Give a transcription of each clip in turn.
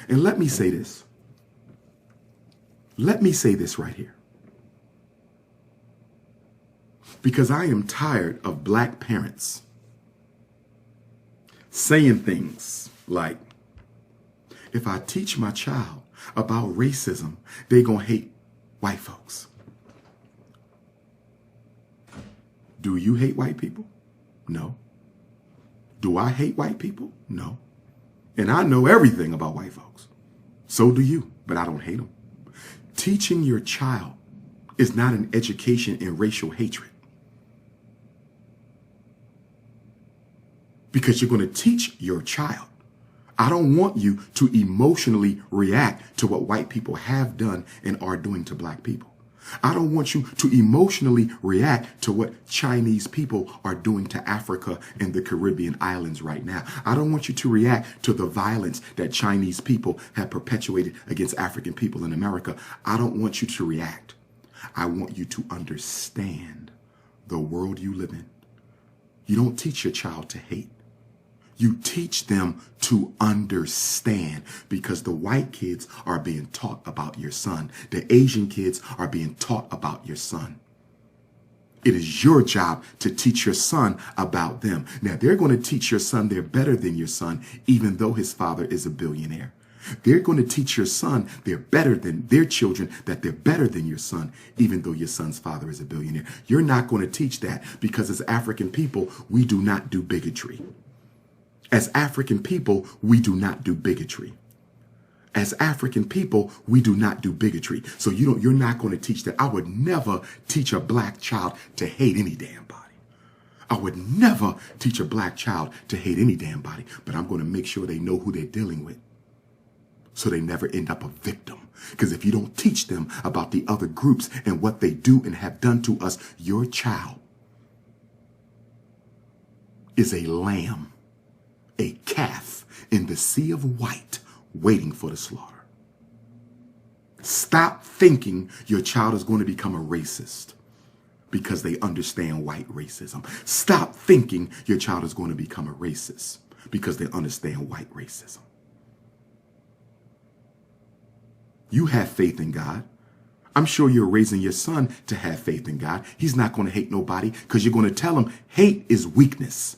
And let me say this. Let me say this right here. Because I am tired of black parents saying things like, if I teach my child about racism, they're going to hate white folks. Do you hate white people? No. Do I hate white people? No. And I know everything about white folks. So do you, but I don't hate them. Teaching your child is not an education in racial hatred. Because you're going to teach your child. I don't want you to emotionally react to what white people have done and are doing to black people. I don't want you to emotionally react to what Chinese people are doing to Africa and the Caribbean islands right now. I don't want you to react to the violence that Chinese people have perpetuated against African people in America. I don't want you to react. I want you to understand the world you live in. You don't teach your child to hate. You teach them to understand, because the white kids are being taught about your son. The Asian kids are being taught about your son. It is your job to teach your son about them. Now, they're going to teach your son they're better than your son, even though his father is a billionaire. They're going to teach your son they're better than their children, that they're better than your son, even though your son's father is a billionaire. You're not going to teach that, because as African people, we do not do bigotry. As African people, we do not do bigotry. As African people, we do not do bigotry. So you're not going to teach that. I would never teach a black child to hate any damn body. I would never teach a black child to hate any damn body, but I'm going to make sure they know who they're dealing with, so they never end up a victim. Because if you don't teach them about the other groups and what they do and have done to us, your child is a lamb, a calf in the sea of white, waiting for the slaughter. Stop thinking your child is going to become a racist because they understand white racism. Stop thinking your child is going to become a racist because they understand white racism. You have faith in God. I'm sure you're raising your son to have faith in God. He's not going to hate nobody, because you're going to tell him hate is weakness.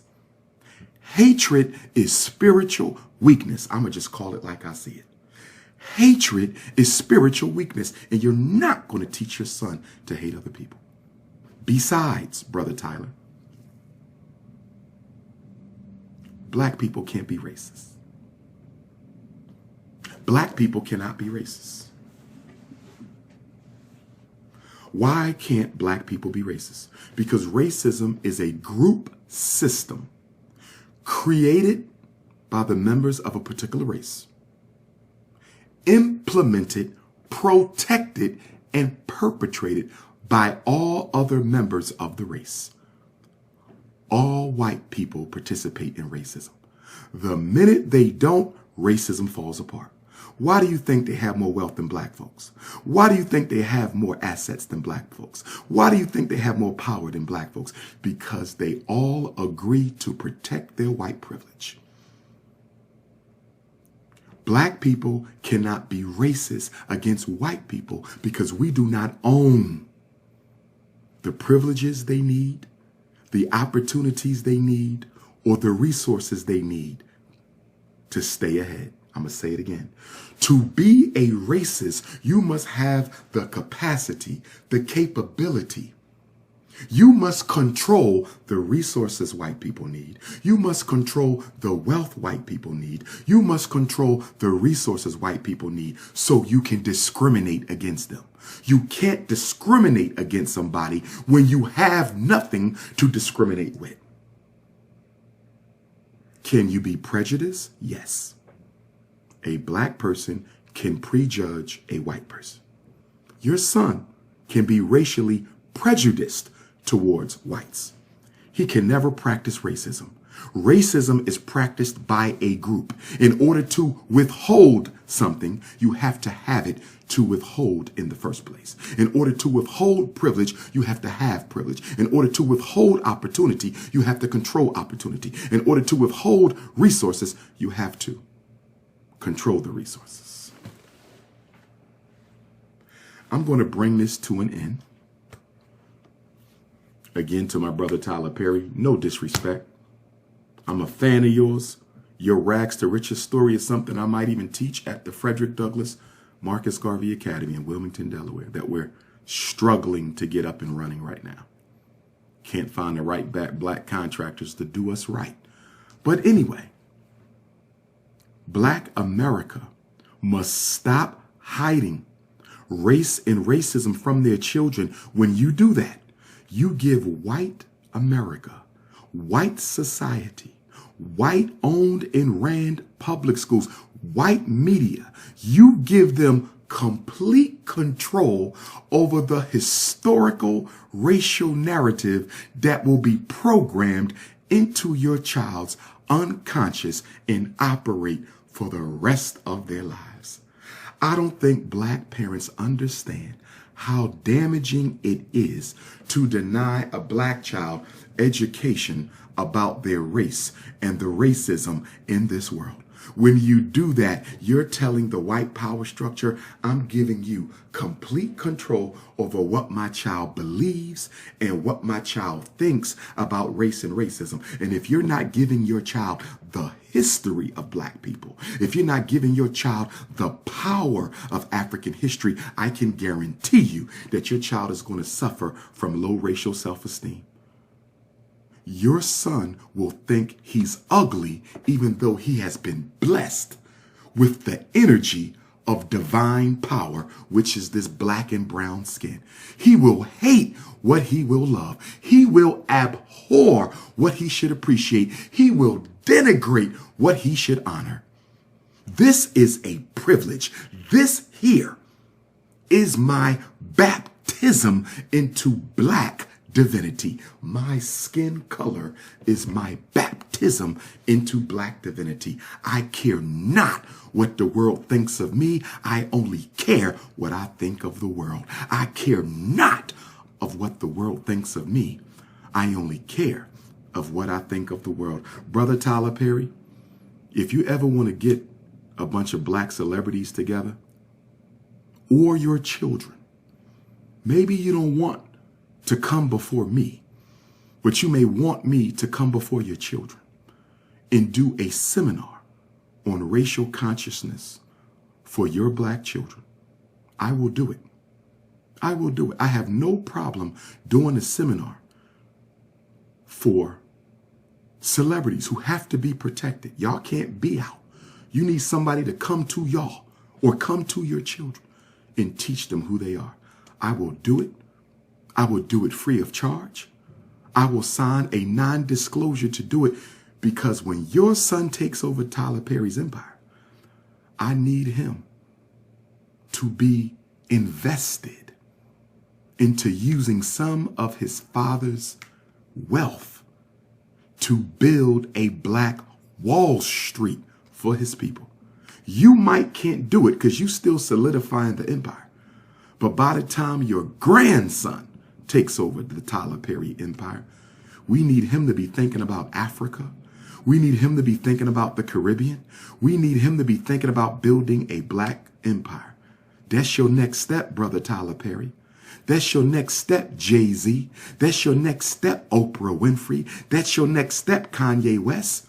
Hatred is spiritual weakness. I'm going to just call it like I see it. Hatred is spiritual weakness, and you're not going to teach your son to hate other people. Besides, Brother Tyler, black people can't be racist. Black people cannot be racist. Why can't black people be racist? Because racism is a group system created by the members of a particular race, implemented, protected, and perpetrated by all other members of the race. All white people participate in racism. The minute they don't, racism falls apart. Why do you think they have more wealth than black folks? Why do you think they have more assets than black folks? Why do you think they have more power than black folks? Because they all agree to protect their white privilege. Black people cannot be racist against white people because we do not own the privileges they need, the opportunities they need, or the resources they need to stay ahead. I'm going to say it again. To be a racist, you must have the capacity, the capability. You must control the resources white people need. You must control the wealth white people need. You must control the resources white people need so you can discriminate against them. You can't discriminate against somebody when you have nothing to discriminate with. Can you be prejudiced? Yes. A black person can prejudge a white person. Your son can be racially prejudiced towards whites. He can never practice racism. Racism is practiced by a group. In order to withhold something, you have to have it to withhold in the first place. In order to withhold privilege, you have to have privilege. In order to withhold opportunity, you have to control opportunity. In order to withhold resources, you have to control the resources. I'm going to bring this to an end. Again, to my brother Tyler Perry, no disrespect. I'm a fan of yours. Your rags to riches story is something I might even teach at the Frederick Douglass Marcus Garvey Academy in Wilmington, Delaware, that we're struggling to get up and running right now. Can't find the right black contractors to do us right. But anyway, Black America must stop hiding race and racism from their children. When you do that, you give white America, white society, white-owned and ran public schools, white media, you give them complete control over the historical racial narrative that will be programmed into your child's unconscious and operate for the rest of their lives. I don't think black parents understand how damaging it is to deny a black child education about their race and the racism in this world. When you do that, you're telling the white power structure, I'm giving you complete control over what my child believes and what my child thinks about race and racism. And if you're not giving your child the history of black people, if you're not giving your child the power of African history, I can guarantee you that your child is going to suffer from low racial self-esteem. Your son will think he's ugly even though he has been blessed with the energy of divine power, which is this black and brown skin. He will hate what he will love. He will abhor what he should appreciate. He will denigrate what he should honor. This is a privilege. This here is my baptism into black divinity. My skin color is my baptism into black divinity. I care not what the world thinks of me. I only care what I think of the world. I care not of what the world thinks of me. I only care of what I think of the world. Brother Tyler Perry, if you ever want to get a bunch of black celebrities together, or your children, maybe you don't want to come before me, but you may want me to come before your children and do a seminar on racial consciousness for your black children. I will do it. I will do it. I have no problem doing a seminar for celebrities who have to be protected. Y'all can't be out. You need somebody to come to y'all or come to your children and teach them who they are. I will do it. I will do it free of charge. I will sign a non-disclosure to do it because when your son takes over Tyler Perry's empire, I need him to be invested into using some of his father's wealth to build a black Wall Street for his people. You can't do it because you still solidifying the empire. But by the time your grandson takes over the Tyler Perry empire, we need him to be thinking about Africa. We need him to be thinking about the Caribbean. We need him to be thinking about building a black empire. That's your next step, brother Tyler Perry. That's your next step, Jay-Z. That's your next step, Oprah Winfrey. That's your next step, Kanye West.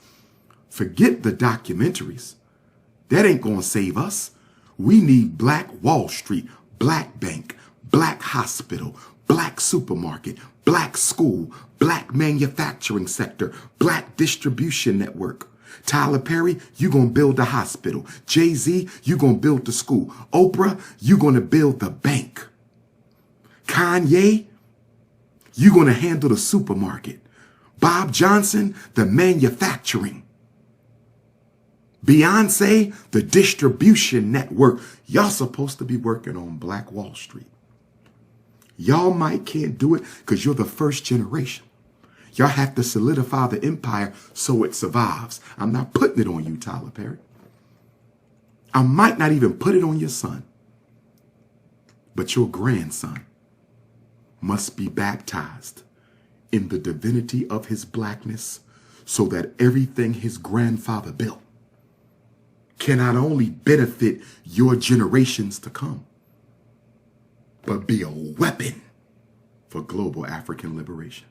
Forget the documentaries. That ain't gonna save us. We need Black Wall Street, Black Bank, Black Hospital, Black supermarket, black school, black manufacturing sector, black distribution network. Tyler Perry, you're going to build the hospital. Jay-Z, you're going to build the school. Oprah, you're going to build the bank. Kanye, you're going to handle the supermarket. Bob Johnson, the manufacturing. Beyonce, the distribution network. Y'all supposed to be working on Black Wall Street. Y'all can't do it because you're the first generation. Y'all have to solidify the empire so it survives. I'm not putting it on you, Tyler Perry. I might not even put it on your son. But your grandson must be baptized in the divinity of his blackness so that everything his grandfather built can not only benefit your generations to come, but be a weapon for global African liberation.